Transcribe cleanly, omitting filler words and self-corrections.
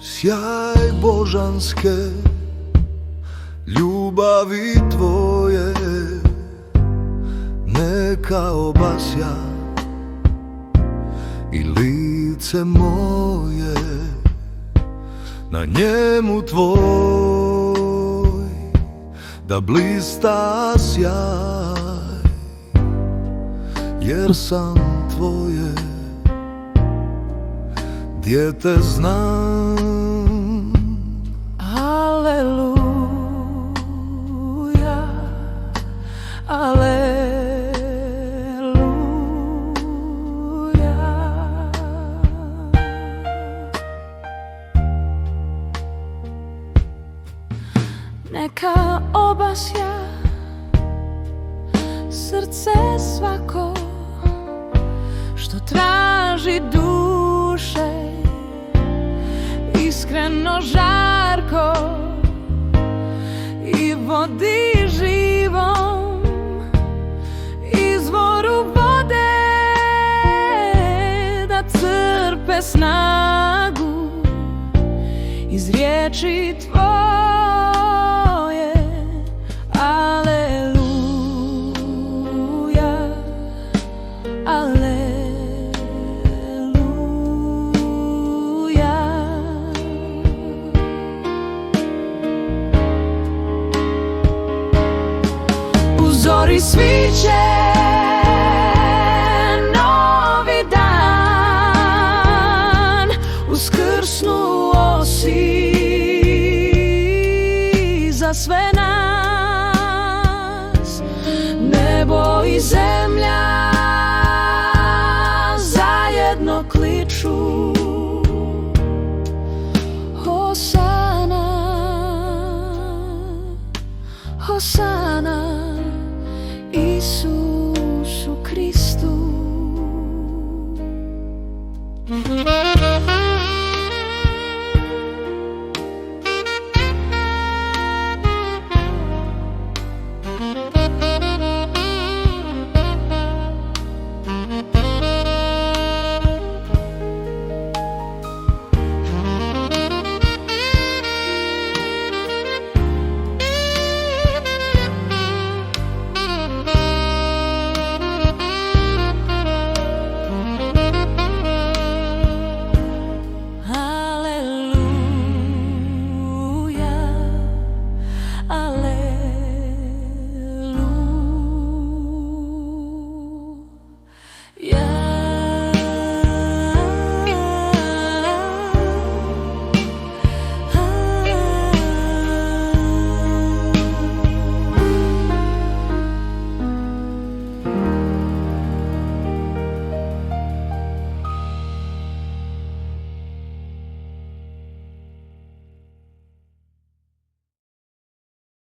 sjaj božanske ljubavi tvoje neka obasja i lice moje, na njemu tvoj da blista sjaj, jer sam tvoje dijete znam. Aleluja, aleluja. Neka obasja srce svako što traži duše, iskreno žarko i vodi živom izvoru vode, da crpe snagu iz riječi tvoje. Aleluja, aleluja. U zori sviće novi dan, uskrsnuo si za sve nas. Nebo i zemlja zajedno kliču Hosana, Hosana.